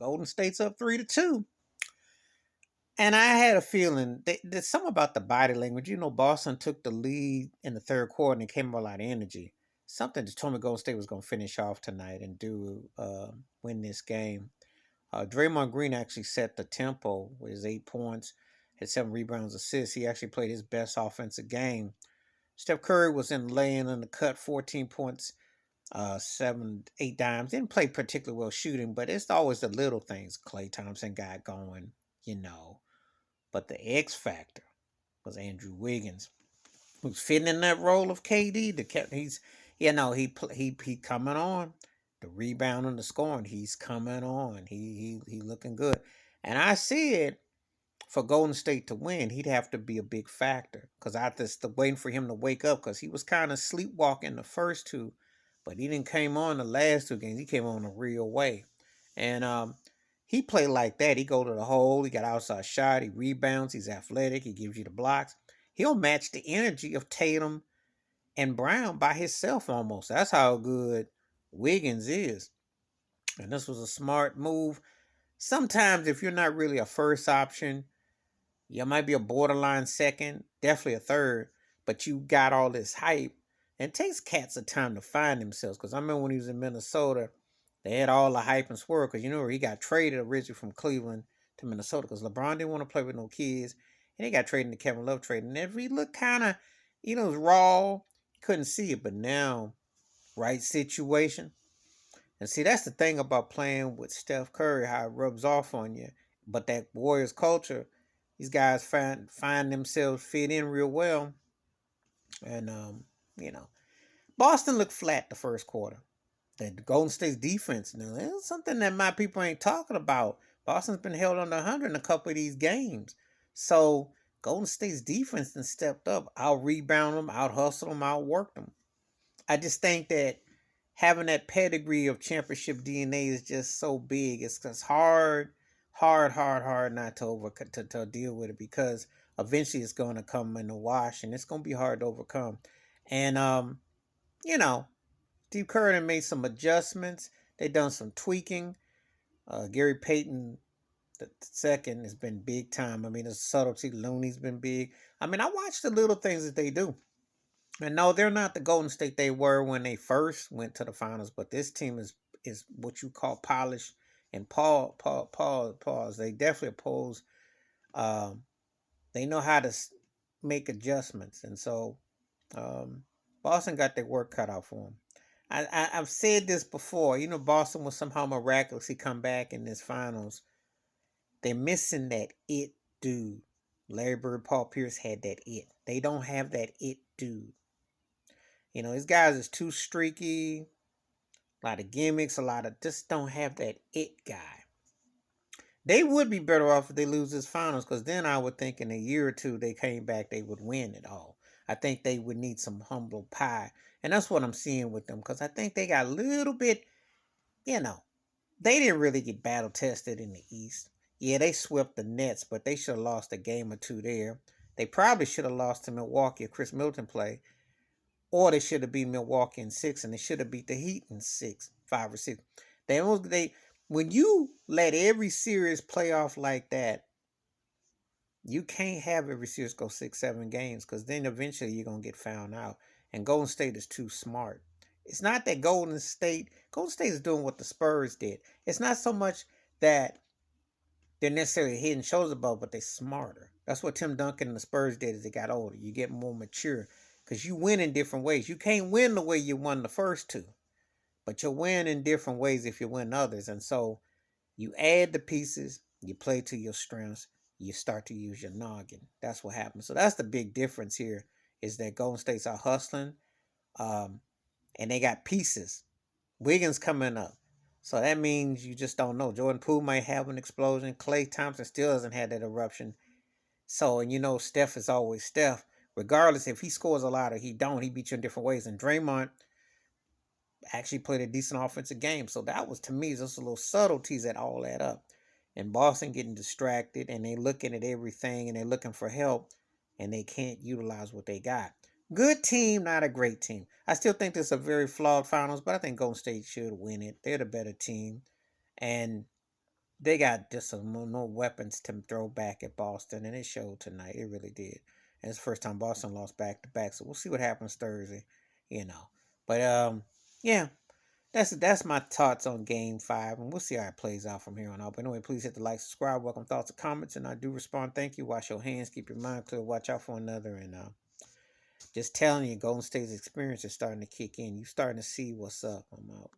Golden State's up 3-2. And I had a feeling that there's something about the body language. Boston took the lead in the third quarter and it came with a lot of energy. Something that told me Golden State was going to finish off tonight and win this game. Draymond Green actually set the tempo with his 8 points, had 7 rebounds, assists. He actually played his best offensive game. Steph Curry was in laying in the cut, 14 points, 8 dimes. Didn't play particularly well shooting, but it's always the little things. Klay Thompson got going, you know. But the X factor was Andrew Wiggins, who's fitting in that role of KD. He coming on. The rebounding, the scoring, he's coming on. He looking good, and I see it for Golden State to win. He'd have to be a big factor because I just waiting for him to wake up because he was kind of sleepwalking the first two, but he didn't came on the last two games. He came on a real way, and he played like that. He go to the hole. He got outside shot. He rebounds. He's athletic. He gives you the blocks. He'll match the energy of Tatum and Brown by himself almost. That's how good Wiggins is. And this was a smart move. Sometimes if you're not really a first option, you might be a borderline second, definitely a third, but you got all this hype. And it takes cats a time to find themselves. Because I remember when he was in Minnesota, they had all the hype and swirl. Because he got traded originally from Cleveland to Minnesota. Because LeBron didn't want to play with no kids. And he got traded into Kevin Love trade. And every looked kind of, it was raw. You couldn't see it. But now, right situation. And see, that's the thing about playing with Steph Curry, how it rubs off on you. But that Warriors culture, these guys find themselves fit in real well. And you know, Boston looked flat the first quarter. The Golden State's defense, now that's something that my people ain't talking about. Boston's been held under 100 in a couple of these games. So Golden State's defense has stepped up, out rebound them, out hustle them, out work them. I just think that having that pedigree of championship DNA is just so big. It's just hard not to deal with it because eventually it's going to come in the wash and it's going to be hard to overcome. And you know, Steve Kerr made some adjustments. They done some tweaking. Gary Payton the second has been big time. I mean, the subtlety. Looney's been big. I mean, I watch the little things that they do. And no, they're not the Golden State they were when they first went to the finals, but this team is what you call polished and pause. They definitely oppose. Um, they know how to make adjustments, and so um, Boston got their work cut out for them. I've said this before. Boston will somehow miraculously come back in this finals. They're missing that it dude. Larry Bird, Paul Pierce had that it. They don't have that it dude. These guys is too streaky, a lot of gimmicks, a lot of just don't have that it guy. They would be better off if they lose this finals, because then I would think in a year or two they came back, they would win it all. I think they would need some humble pie. And that's what I'm seeing with them, because I think they got a little bit, they didn't really get battle tested in the East. Yeah, they swept the Nets, but they should have lost a game or two there. They probably should have lost to Milwaukee if Chris Middleton played. Or they should have beat Milwaukee in 6, and they should have beat the Heat in 5 or 6. When you let every series play off like that, you can't have every series go 6, 7 games, because then eventually you're gonna get found out. And Golden State is too smart. It's not that Golden State is doing what the Spurs did. It's not so much that they're necessarily head and shoulders above, but they're smarter. That's what Tim Duncan and the Spurs did as they got older. You get more mature. Because you win in different ways. You can't win the way you won the first two. But you'll win in different ways if you win others. And so you add the pieces, you play to your strengths, you start to use your noggin. That's what happens. So that's the big difference here, is that Golden State's are hustling. And they got pieces. Wiggins coming up. So that means you just don't know. Jordan Poole might have an explosion. Klay Thompson still doesn't have that eruption. So, and Steph is always Steph. Regardless if he scores a lot or he don't, he beats you in different ways. And Draymond actually played a decent offensive game. So that was, to me, just a little subtleties that all add up. And Boston getting distracted, and they looking at everything, and they're looking for help, and they can't utilize what they got. Good team, not a great team. I still think this is a very flawed finals, but I think Golden State should win it. They're the better team. And they got just some more weapons to throw back at Boston, and it showed tonight. It really did. And it's the first time Boston lost back to back, so we'll see what happens Thursday. You know, but yeah, that's my thoughts on Game 5, and we'll see how it plays out from here on out. But anyway, please hit the like, subscribe, welcome thoughts and comments, and I do respond. Thank you. Wash your hands, keep your mind clear, watch out for another, and just telling you, Golden State's experience is starting to kick in. You starting to see what's up. I'm out.